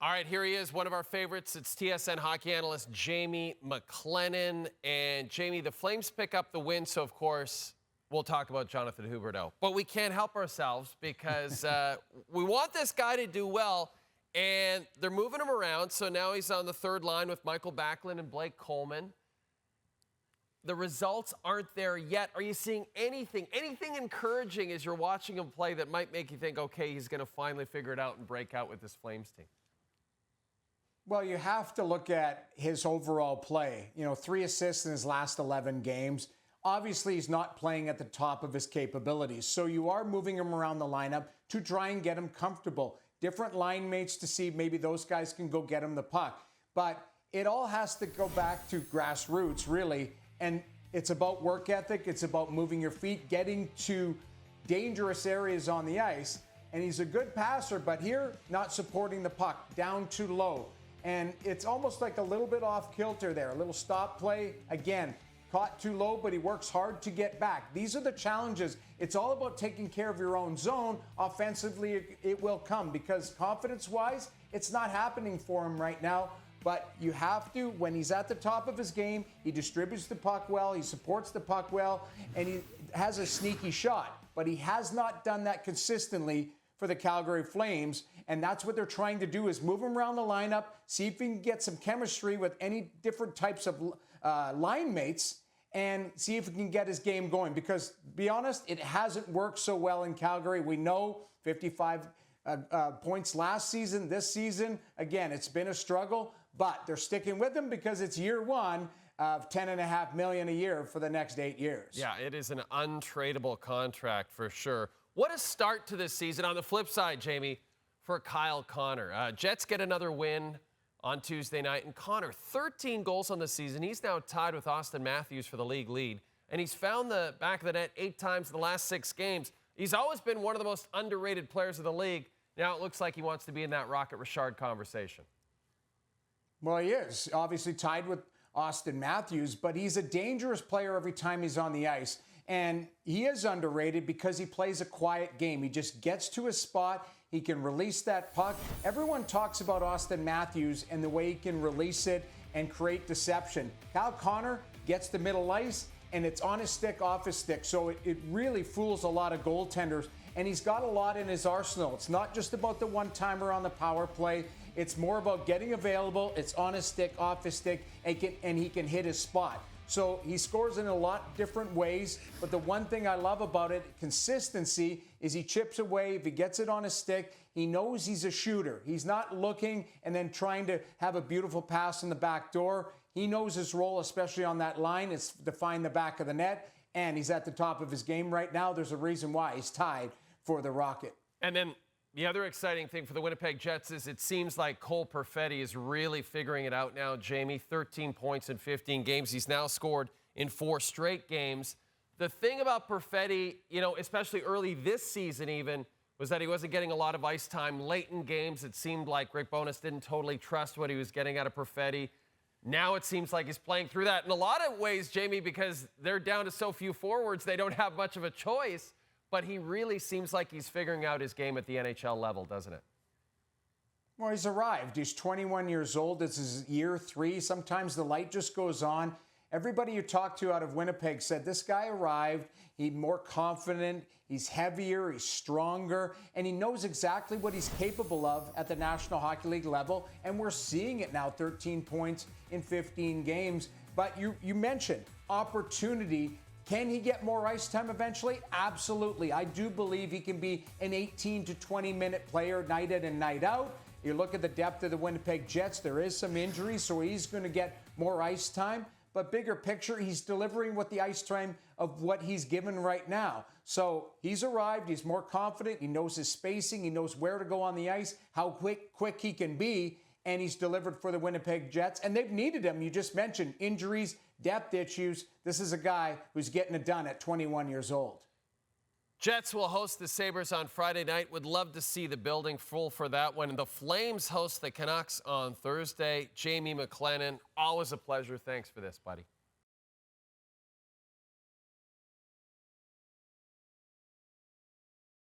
All right, here he is, one of our favorites. It's TSN hockey analyst Jamie McLennan. And Jamie, the Flames pick up the win, so of course we'll talk about Jonathan Huberdeau. But we can't help ourselves because we want this guy to do well, and they're moving him around. So now he's on the third line with Michael Backlund and Blake Coleman. The results aren't there yet. Are you seeing anything encouraging as you're watching him play that might make you think, okay, he's going to finally figure it out and break out with this Flames team? Well, you have to look at his overall play. 3 assists in his last 11 games. Obviously, he's not playing at the top of his capabilities. So you are moving him around the lineup to try and get him comfortable. Different line mates to see maybe those guys can go get him the puck. But it all has to go back to grassroots, really. And it's about work ethic. It's about moving your feet, getting to dangerous areas on the ice. And he's a good passer, but here, not supporting the puck, down too low. And it's almost like a little bit off kilter there, a little stop play. Again, caught too low, but he works hard to get back. These are the challenges. It's all about taking care of your own zone. Offensively, it will come because confidence-wise, it's not happening for him right now. But you have to, when he's at the top of his game, he distributes the puck well, he supports the puck well, and he has a sneaky shot. But he has not done that consistently for the Calgary Flames, and that's what they're trying to do is move him around the lineup, see if he can get some chemistry with any different types of line mates, and see if he can get his game going. Because, to be honest, it hasn't worked so well in Calgary. We know 55 points last season. This season, again, it's been a struggle, but they're sticking with him because it's year one of $10.5 million a year for the next 8 years. Yeah, it is an untradeable contract for sure. What a start to this season. On the flip side, Jamie, for Kyle Connor. Jets get another win on Tuesday night. And Connor, 13 goals on the season. He's now tied with Austin Matthews for the league lead. And he's found the back of the net 8 times in the last 6 games. He's always been one of the most underrated players of the league. Now it looks like he wants to be in that Rocket Richard conversation. Well, he is. Obviously tied with Austin Matthews, but he's a dangerous player every time he's on the ice. And he is underrated because he plays a quiet game. He just gets to his spot. He can release that puck. Everyone talks about Austin Matthews and the way he can release it and create deception. Kyle Connor gets the middle ice, and it's on his stick, off his stick. So it really fools a lot of goaltenders. And he's got a lot in his arsenal. It's not just about the one-timer on the power play. It's more about getting available. It's on his stick, off his stick, and he can hit his spot. So he scores in a lot different ways, but the one thing I love about it, consistency, is he chips away. If he gets it on his stick, he knows he's a shooter. He's not looking and then trying to have a beautiful pass in the back door. He knows his role, especially on that line. It's to find the back of the net, and he's at the top of his game right now. There's a reason why he's tied for the Rocket. And then the other exciting thing for the Winnipeg Jets is it seems like Cole Peretti is really figuring it out now, Jamie. 13 points in 15 games. He's now scored in 4 straight games. The thing about Peretti, especially early this season even, was that he wasn't getting a lot of ice time late in games. It seemed like Rick Bowness didn't totally trust what he was getting out of Peretti. Now it seems like he's playing through that in a lot of ways, Jamie, because they're down to so few forwards, they don't have much of a choice. But he really seems like he's figuring out his game at the NHL level, doesn't it? Well, he's arrived. He's 21 years old. This is year 3. Sometimes the light just goes on. Everybody you talk to out of Winnipeg said this guy arrived. He's more confident. He's heavier. He's stronger. And he knows exactly what he's capable of at the National Hockey League level. And we're seeing it now, 13 points in 15 games. But you mentioned opportunity. Can he get more ice time eventually? Absolutely. I do believe he can be an 18 to 20-minute player night in and night out. You look at the depth of the Winnipeg Jets, there is some injuries, so he's going to get more ice time. But bigger picture, he's delivering with the ice time of what he's given right now. So he's arrived. He's more confident. He knows his spacing. He knows where to go on the ice, how quick he can be. And he's delivered for the Winnipeg Jets. And they've needed him. You just mentioned injuries, depth issues. This is a guy who's getting it done at 21 years old. Jets will host the Sabres on Friday night. Would love to see the building full for that one. And the Flames host the Canucks on Thursday. Jamie McLennan, always a pleasure. Thanks for this, buddy.